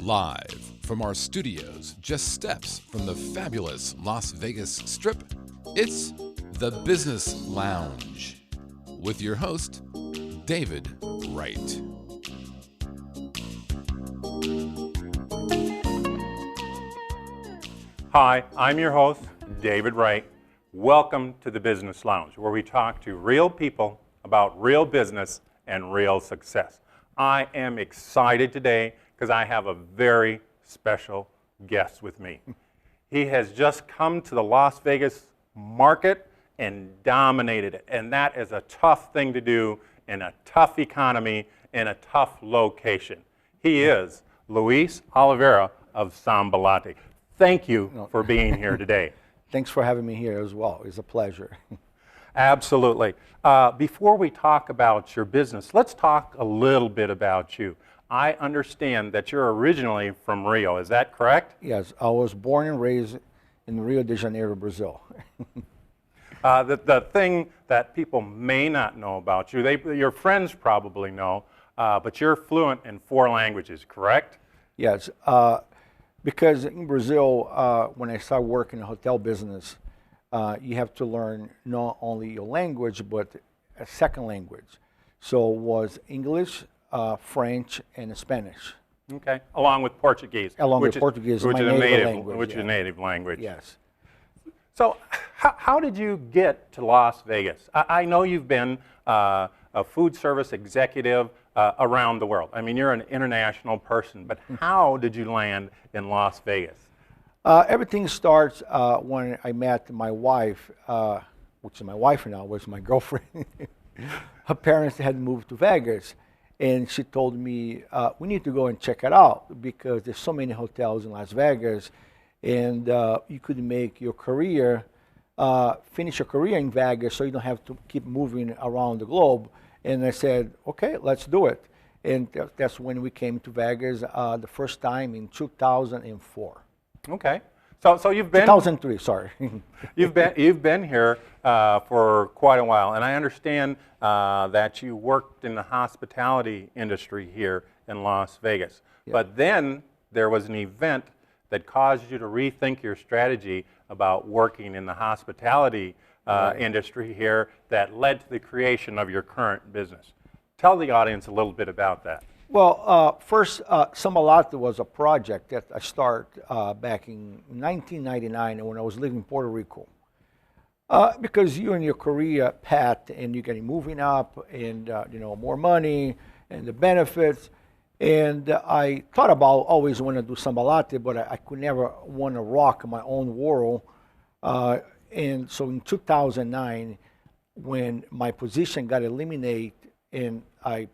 Live from our studios, just steps from the fabulous Las Vegas Strip, it's the Business Lounge with your host, David Wright. Hi, I'm your host, David Wright. Welcome to the Business Lounge, where we talk to real people about real business and real success. I am excited today because I have a very special guest with me. He has just come to the Las Vegas market and dominated it, and that is a tough thing to do in a tough economy in a tough location. He is Luiz Oliveira of Sambalatte. Thank you for being here today. Thanks for having me here as well. It's a pleasure. Absolutely. Before we talk about your business, let's talk a little bit about you. I understand that you're originally from Rio. Is that correct? Yes, I was born and raised in Rio de Janeiro, Brazil. The thing that people may not know about you, your friends probably know, but you're fluent in 4 languages, correct? Yes, because in Brazil, when I started working in the hotel business, you have to learn not only your language, but a second language. So it was English, French, and Spanish. Okay, along with Portuguese. Portuguese, which my is native language. Which is a native language. Yes. So how did you get to Las Vegas? I know you've been a food service executive around the world. I mean, you're an international person, but how did you land in Las Vegas? Everything starts when I met my wife, which is my wife now, was my girlfriend. Her parents had moved to Vegas, and she told me, we need to go and check it out because there's so many hotels in Las Vegas, and you could make your career, finish your career in Vegas so you don't have to keep moving around the globe. And I said, okay, let's do it. And that's when we came to Vegas the first time in 2004. Okay. So you've been 2003. Sorry. you've been here for quite a while, and I understand that you worked in the hospitality industry here in Las Vegas. Yeah. But then there was an event that caused you to rethink your strategy about working in the hospitality industry here that led to the creation of your current business. Tell the audience a little bit about that. Well, first, Sambalatte was a project that I started back in 1999 when I was living in Puerto Rico. Because you're in your career path and you're getting moving up and more money and the benefits. And I thought about always want to do Sambalatte, but I could never want to rock my own world. And so in 2009, when my position got eliminated and I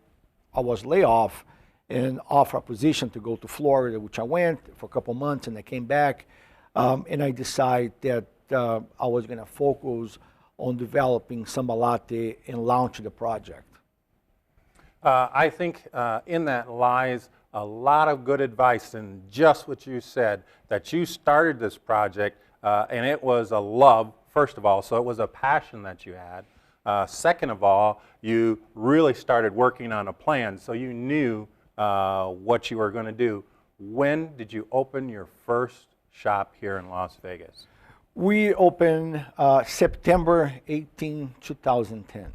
was laid off and offered a position to go to Florida, which I went for a couple months and I came back. And I decided that I was going to focus on developing Sambalatte and launch the project. I think in that lies a lot of good advice in just what you said, that you started this project and it was a love, first of all, so it was a passion that you had. Second of all, you really started working on a plan, so you knew what you were going to do. When did you open your first shop here in Las Vegas? We opened September 18, 2010.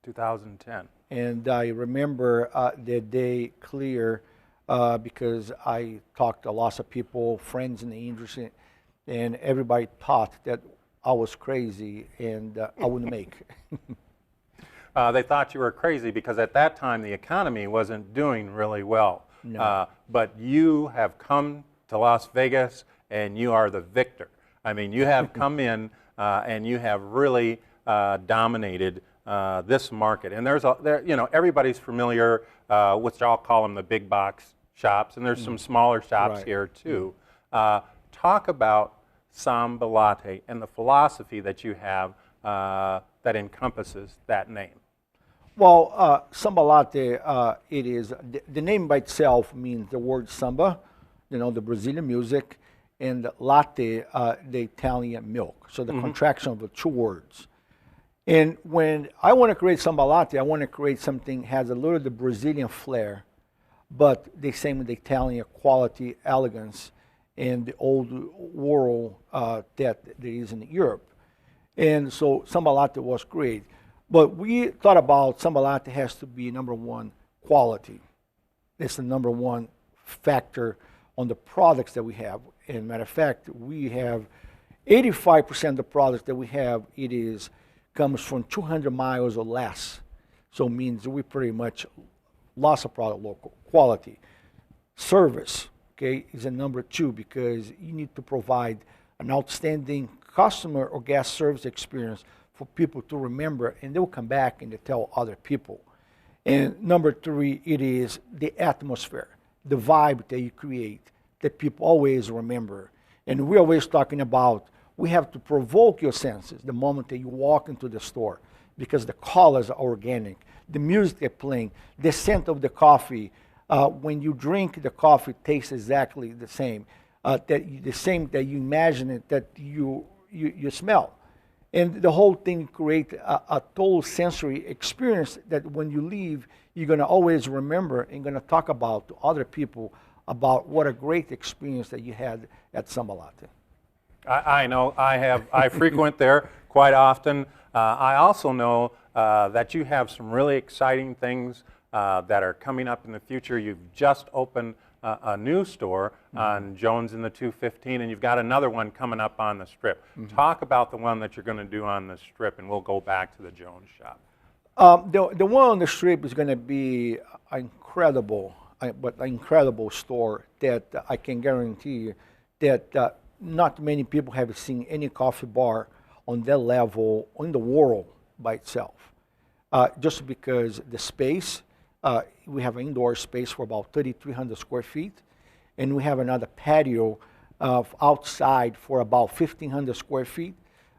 2010. And I remember the day clear because I talked to a lot of people, friends in the industry, and everybody thought that I was crazy and I wouldn't make. They thought you were crazy because at that time the economy wasn't doing really well. No. But you have come to Las Vegas and you are the victor. I mean, you have come in and you have really dominated this market. And everybody's familiar with, I'll call them the big box shops, and there's some smaller shops here too. Talk about Sambalatte and the philosophy that you have that encompasses that name. Well, Sambalatte, it is, the name by itself means the word samba, the Brazilian music, and latte, the Italian milk. So the contraction of the 2 words. And when I want to create Sambalatte, I want to create something that has a little of the Brazilian flair, but the same with the Italian quality, elegance, and the old world that there is in Europe. And so Sambalatte was great. But we thought about Sambalatte has to be number one, quality. It's the number one factor on the products that we have. And matter of fact, we have 85% of the products that we have, comes from 200 miles or less. So it means we pretty much lost a product local. Quality. Service, okay, is a number two because you need to provide an outstanding customer or guest service experience for people to remember, and they'll come back and they tell other people. And number three, it is the atmosphere, the vibe that you create that people always remember. And we're always talking about we have to provoke your senses the moment that you walk into the store because the colors are organic, the music they're playing, the scent of the coffee. When you drink the coffee, it tastes exactly the same. The same that you imagine it, that you smell. And the whole thing creates a total sensory experience that when you leave, you're going to always remember and going to talk about to other people about what a great experience that you had at Sambalatte. I know. I frequent there quite often. I also know that you have some really exciting things that are coming up in the future. You've just opened a new store on Jones in the 215, and you've got another one coming up on the Strip. Talk about the one that you're going to do on the Strip, and we'll go back to the Jones shop. The one on the Strip is going to be incredible store that I can guarantee you that not many people have seen any coffee bar on that level in the world by itself. Just because the space, we have an indoor space for about 3,300 square feet, and we have another patio outside for about 1,500 square feet.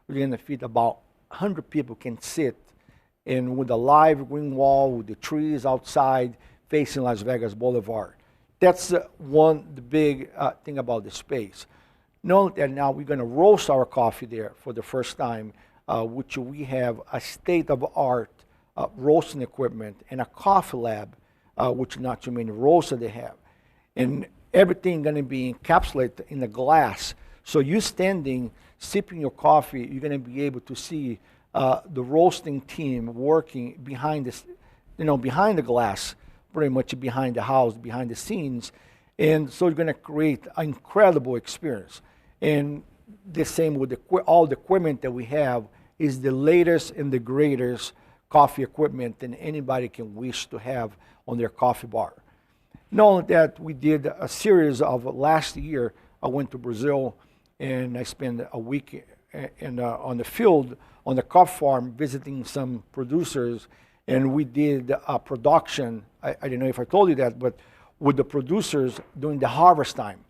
We're going to fit about 100 people can sit, and with a live green wall, with the trees outside facing Las Vegas Boulevard. That's the big thing about the space. Note that now we're going to roast our coffee there for the first time, which we have a state-of-the-art roasting equipment and a coffee lab, which not too many roasters they have. And everything going to be encapsulated in the glass. So you standing, sipping your coffee, you're going to be able to see the roasting team working behind this, behind the glass, pretty much behind the house, behind the scenes. And so you're going to create an incredible experience. And the same with all the equipment that we have is the latest and the greatest coffee equipment than anybody can wish to have on their coffee bar. Knowing that we did a series of last year, I went to Brazil and I spent a week on the field, on the coffee farm, visiting some producers, and we did a production, I don't know if I told you that, but with the producers during the harvest time,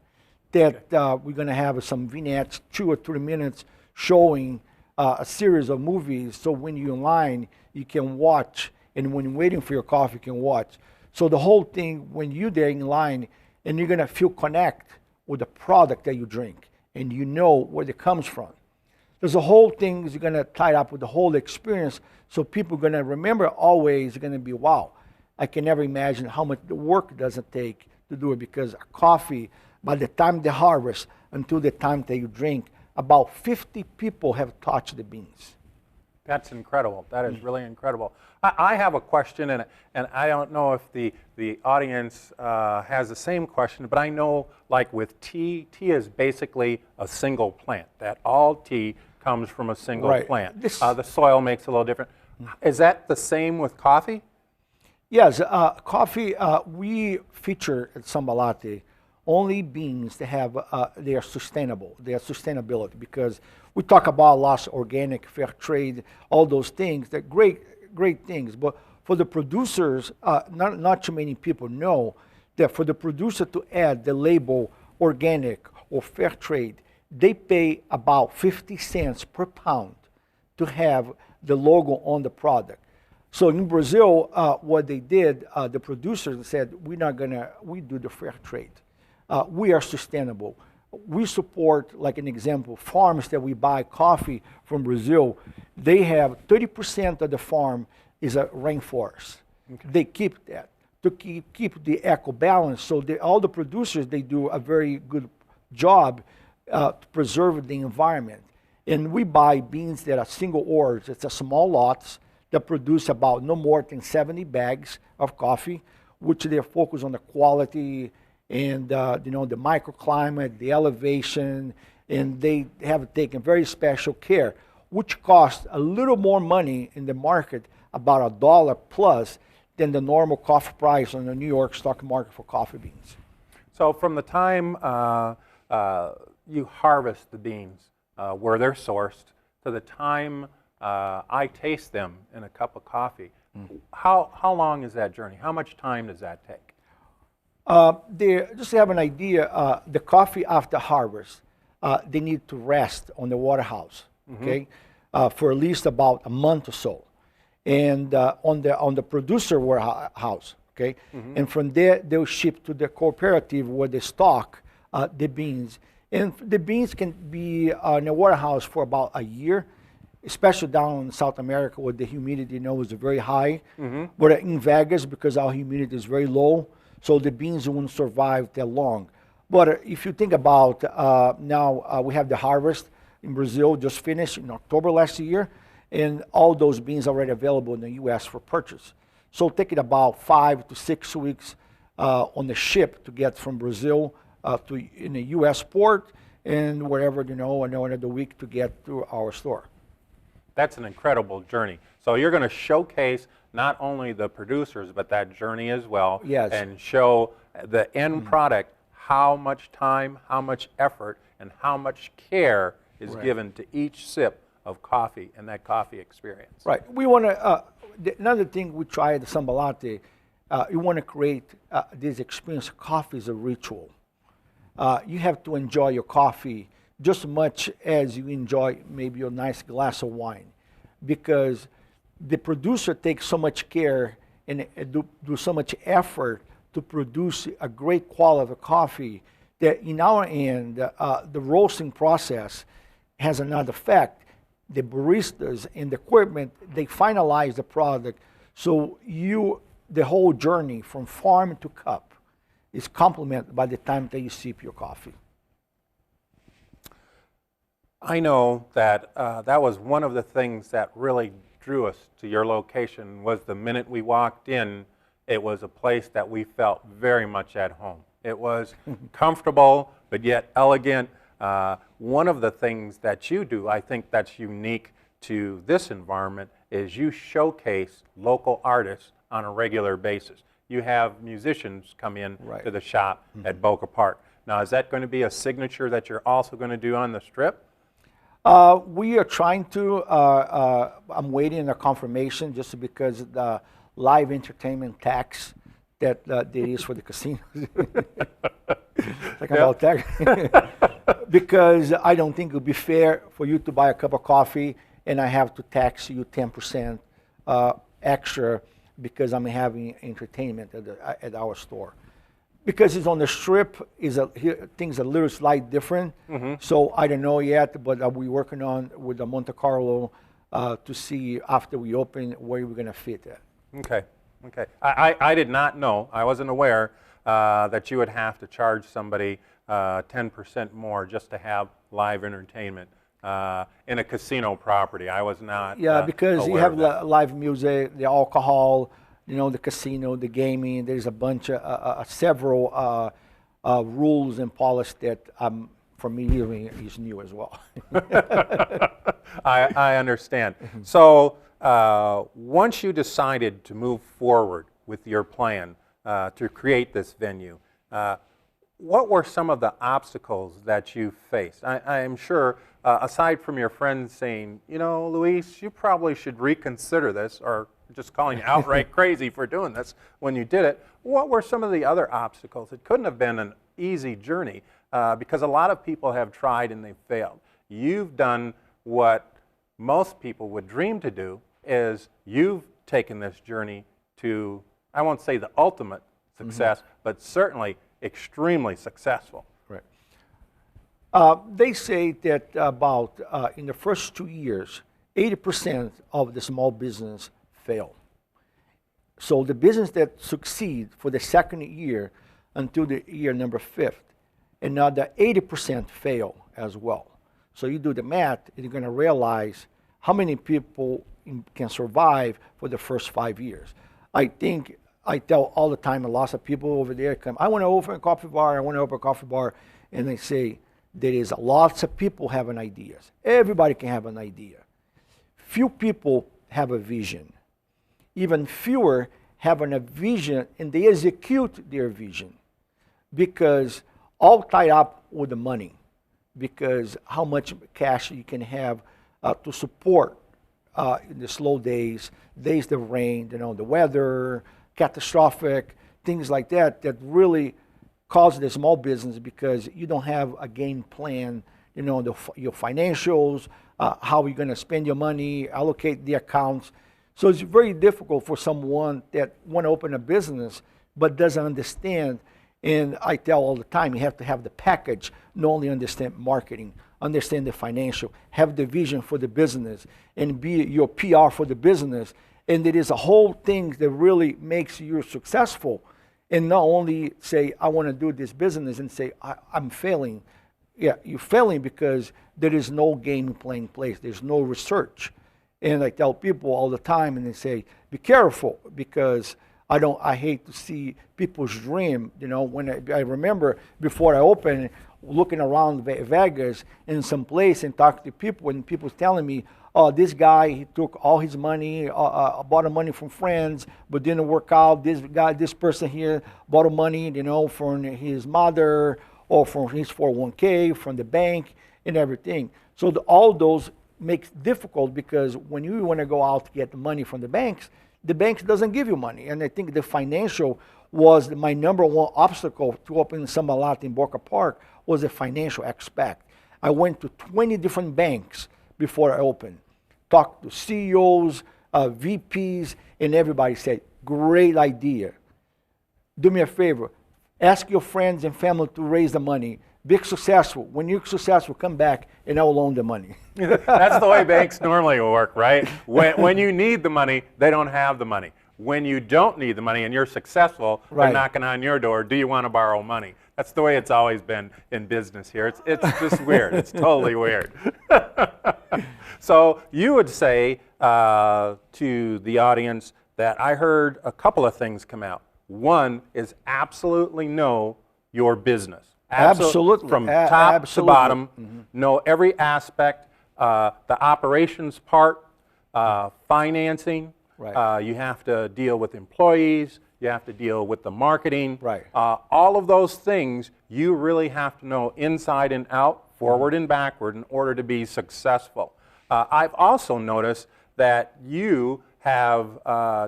that we're going to have some vignettes, 2 or 3 minutes, showing a series of movies, so when you're in line, you can watch, and when you're waiting for your coffee, you can watch. So the whole thing, when you're there in line, and you're going to feel connect with the product that you drink, and you know where it comes from. There's a whole thing is going to tie up with the whole experience, so people are going to remember always, going to be, wow, I can never imagine how much the work does it take to do it, because a coffee, by the time they harvest until the time that you drink, about 50 people have touched the beans. That's incredible. That is really incredible. I have a question, and I don't know if the audience has the same question, but I know, like with tea is basically a single plant. That all tea comes from a single plant. The soil makes it a little different. Is that the same with coffee? Yes, coffee, we feature at Sambalatte only beans that have, they are sustainable, they are sustainability, because we talk about lots of organic, fair trade, all those things, they're great things, but for the producers, not too many people know that for the producer to add the label organic or fair trade, they pay about 50 cents per pound to have the logo on the product. So in Brazil, what they did, the producers said, we do the fair trade. We are sustainable. We support, like an example, farms that we buy coffee from Brazil. They have 30% of the farm is a rainforest. Okay. They keep that. to keep the eco balance. So all the producers, they do a very good job to preserve the environment. And we buy beans that are single ores. It's a small lots that produce about no more than 70 bags of coffee, which they focus on the quality and the microclimate, the elevation, and they have taken very special care, which costs a little more money in the market, about $1 plus, than the normal coffee price on the New York stock market for coffee beans. So from the time you harvest the beans, where they're sourced, to the time I taste them in a cup of coffee, how long is that journey? How much time does that take? Just to have an idea, the coffee after harvest, they need to rest on the warehouse, okay, for at least about a month or so, and on the producer warehouse, okay, and from there they'll ship to the cooperative where they stock the beans, and the beans can be in a warehouse for about a year, especially down in South America where the humidity is very high, but in Vegas, because our humidity is very low, so the beans won't survive that long. But if you think about now, we have the harvest in Brazil just finished in October last year, and all those beans are already available in the U.S. for purchase. So taking about 5 to 6 weeks on the ship to get from Brazil to in the U.S. port, and wherever, another week to get to our store. That's an incredible journey. So you're going to showcase not only the producers, but that journey as well, yes, and show the end product, how much time, how much effort, and how much care is given to each sip of coffee and that coffee experience. Right. We want to, another thing we try at the Sambalatte, you want to create this experience. Coffee is a ritual. You have to enjoy your coffee just as much as you enjoy maybe your nice glass of wine, because the producer takes so much care and do so much effort to produce a great quality of coffee that in our end, the roasting process has another effect. The baristas and the equipment, they finalize the product. So the whole journey from farm to cup is complemented by the time that you sip your coffee. I know that that was one of the things that really drew us to your location. Was the minute we walked in, it was a place that we felt very much at home. It was comfortable, but yet elegant. One of the things that you do, I think that's unique to this environment, is you showcase local artists on a regular basis. You have musicians come in to the shop at Boca Park. Now, is that going to be a signature that you're also going to do on the Strip? We are trying to. I'm waiting a confirmation just because the live entertainment tax that there is for the casinos. Talking about that. Because I don't think it would be fair for you to buy a cup of coffee and I have to tax you 10% extra because I'm having entertainment at our store. Because it's on the Strip, things are a little slightly different. So I don't know yet, but we're working on with the Monte Carlo to see after we open where we're going to fit it. Okay. Okay. I did not know, I wasn't aware that you would have to charge somebody 10% more just to have live entertainment in a casino property. I was not because you have aware of live music, the alcohol, the casino, the gaming. There's a bunch of several rules and policies that for me is new as well. I understand. So once you decided to move forward with your plan to create this venue, what were some of the obstacles that you faced? I am sure, aside from your friends saying, Luis, you probably should reconsider this, or just calling you outright crazy for doing this when you did it, what were some of the other obstacles? It couldn't have been an easy journey because a lot of people have tried and they've failed. You've done what most people would dream to do, is you've taken this journey to, I won't say the ultimate success, but certainly extremely successful. Right. They say that about in the first 2 years, 80% of the small business fail. So the business that succeed for the second year until the year number 5th, another 80% fail as well. So you do the math, and you're going to realize how many people can survive for the first 5 years. I think I tell all the time, lots of people over there come, I want to open a coffee bar, I want to open a coffee bar, and they say, there is lots of people having ideas. Everybody can have an idea. Few people have a vision. Even fewer have a vision, and they execute their vision, because all tied up with the money, because how much cash you can have to support in the slow days that rain, the weather, catastrophic, things like that, that really cause the small business, because you don't have a game plan, your financials, how you're going to spend your money, allocate the accounts. So it's very difficult for someone that want to open a business but doesn't understand. And I tell all the time, you have to have the package, not only understand marketing, understand the financial, have the vision for the business, and be your PR for the business. And it is a whole thing that really makes you successful. And not only say, I want to do this business and say, I'm failing. Yeah, you're failing because there is no game plan in place. There's no research. And I tell people all the time, and they say, be careful, because I hate to see people's dream. When I remember before I opened, looking around Vegas in some place and talking to people, and people telling me, oh, this guy, he took all his money, bought money from friends, but didn't work out. This person here bought money, from his mother or from his 401k, from the bank and everything. So all those makes difficult, because when you want to go out to get the money from the banks doesn't give you money. And I think the financial was my number one obstacle to opening Sambalatte in Boca Park, was the financial aspect. I went to 20 different banks before I opened, talked to CEOs, VPs, and everybody said, great idea. Do me a favor, ask your friends and family to raise the money. Be successful. When you're successful, come back and I'll loan the money. That's the way banks normally work, right? When you need the money, they don't have the money. When you don't need the money and you're successful, right, they're knocking on your door, do you want to borrow money? That's the way it's always been in business here. It's just weird. It's totally weird. So you would say to the audience that I heard a couple of things come out. One is absolutely know your business. Absolutely. From top to bottom, know every aspect, the operations part, financing. Right. You have to deal with employees. You have to deal with the marketing. Right. All of those things you really have to know inside and out, forward and backward, in order to be successful. I've also noticed that you have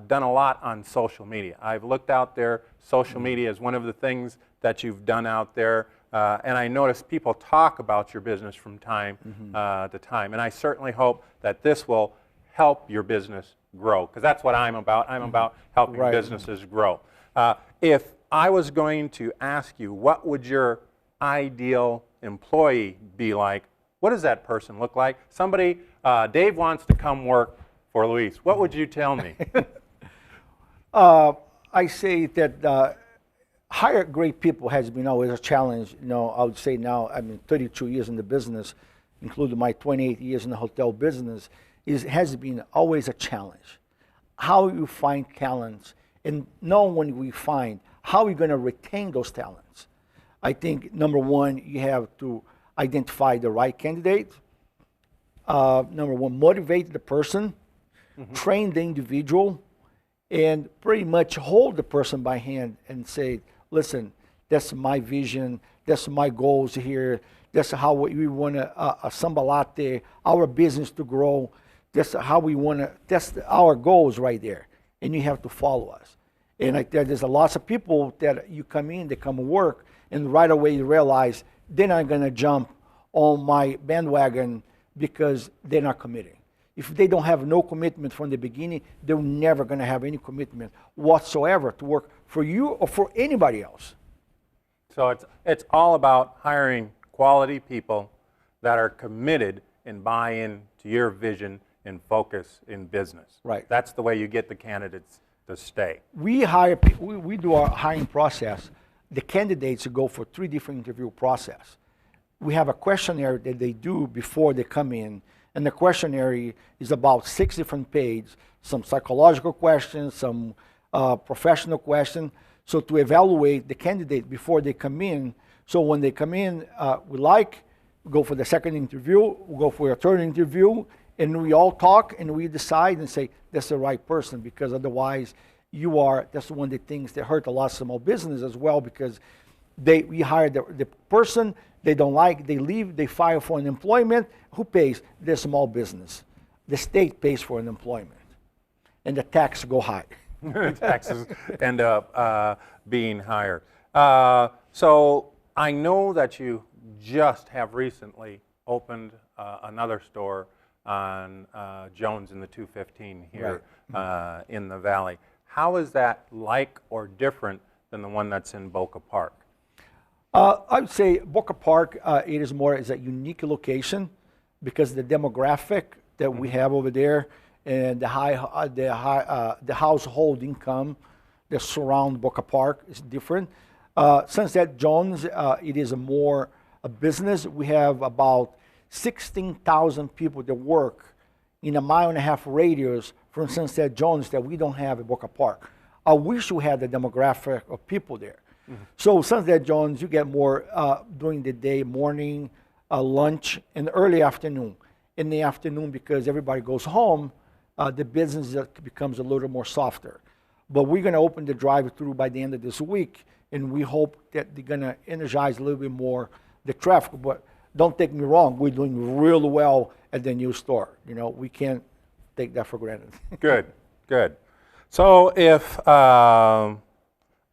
done a lot on social media. I've looked out there. Social media is one of the things that you've done out there. And I notice people talk about your business from time to time. And I certainly hope that this will help your business grow, because that's what I'm about. I'm about helping businesses grow. If I was going to ask you, what would your ideal employee be like? What does that person look like? Somebody, Dave wants to come work for Luis. What would you tell me? I say that hire great people has been always a challenge. I would say now, 32 years in the business, including my 28 years in the hotel business, has been always a challenge. How you find talents, and know when we find, how you're going to retain those talents. I think, number one, you have to identify the right candidate. Number one, motivate the person, train the individual, and pretty much hold the person by hand and say, listen, that's my vision, that's my goals here, that's how we want Sambalatte, our business to grow, that's how we want to, that's our goals right there, and you have to follow us. And there's a lot of people that you come in, they come to work, and right away you realize they're not going to jump on my bandwagon because they're not committing. If they don't have no commitment from the beginning, they're never going to have any commitment whatsoever to work for you or for anybody else. So it's all about hiring quality people that are committed and buy in to your vision and focus in business. Right. That's the way you get the candidates to stay? We hire, we do our hiring process. The candidates go for 3 different interview process. We have a questionnaire that they do before they come in, and the questionnaire is about 6 different pages, some psychological questions, some professional questions, so to evaluate the candidate before they come in. So when they come in, we go for the second interview, we go for a third interview, and we all talk and we decide and say, that's the right person, because otherwise that's one of the things that hurt a lot of small business as well, because we hire the person they don't like, they leave, they file for unemployment. Who pays? The small business. The state pays for unemployment, and the tax go high. Taxes end up being higher. So I know that you just have recently opened another store on Jones in the 215 here in the Valley. How is that like or different than the one that's in Boca Park? I would say Boca Park, it is more as a unique location because the demographic that we have over there and the household income that surround Boca Park is different. Sunset Jones, it is more a business. We have about 16,000 people that work in a 1.5 mile radius from Sunset Jones that we don't have at Boca Park. I wish we had the demographic of people there. So Sunset Jones, you get more during the day, morning, lunch, and early afternoon. In the afternoon, because everybody goes home, the business becomes a little more softer. But we're going to open the drive-through by the end of this week, and we hope that they're going to energize a little bit more the traffic. But don't take me wrong, we're doing real well at the new store. You know, we can't take that for granted. Good, good. So if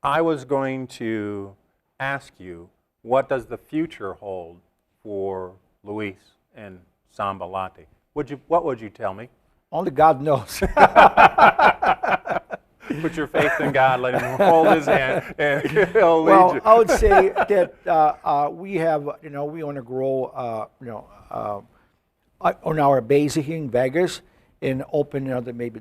I was going to ask you, what does the future hold for Luis and Sambalatte? What would you tell me? Only God knows. Put your faith in God, let him hold his hand, and he'll lead you. I would say that we have, we want to grow, on our base here in Vegas and open another maybe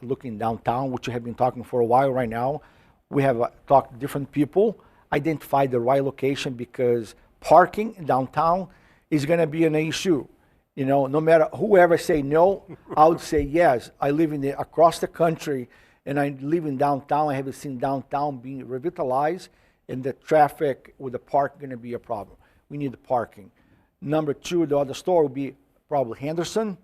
looking downtown, which we have been talking for a while right now. We have talked to different people, identified the right location because parking downtown is going to be an issue. You know, no matter whoever say no, I would say yes. I live across the country, and I live in downtown. I haven't seen downtown being revitalized, and the traffic with the park going to be a problem. We need the parking. Number 2, the other store will be probably Henderson,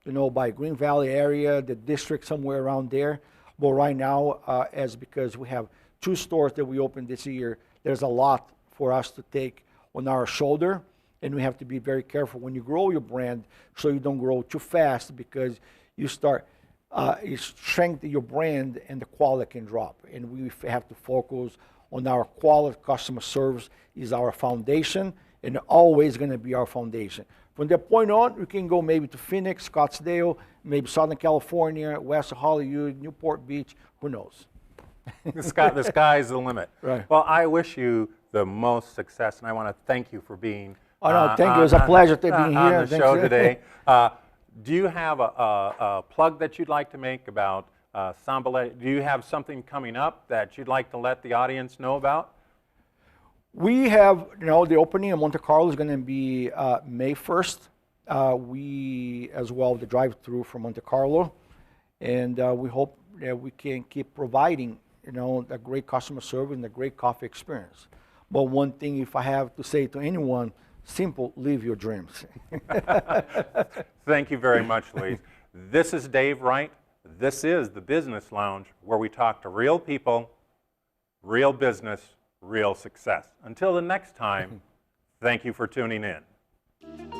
by Green Valley area, the district somewhere around there. But right now, because we have 2 stores that we opened this year, there's a lot for us to take on our shoulder. And we have to be very careful when you grow your brand so you don't grow too fast, because you strengthen your brand and the quality can drop. And we have to focus on our quality. Customer service is our foundation and always going to be our foundation. From that point on, we can go maybe to Phoenix, Scottsdale, maybe Southern California, West Hollywood, Newport Beach, who knows? The sky's the limit. Right. Well, I wish you the most success, and I want to thank you for being Oh, no, thank you. It was a pleasure to be here on the show today. Do you have a plug that you'd like to make about Sambalatte? Do you have something coming up that you'd like to let the audience know about? We have, the opening in Monte Carlo is going to be May 1st. We, as well, the drive-through from Monte Carlo. And we hope that we can keep providing, a great customer service and a great coffee experience. But one thing, if I have to say to anyone, simple, live your dreams. Thank you very much, Luis. This is Dave Wright. This is the Business Lounge, where we talk to real people, real business, real success. Until the next time, thank you for tuning in.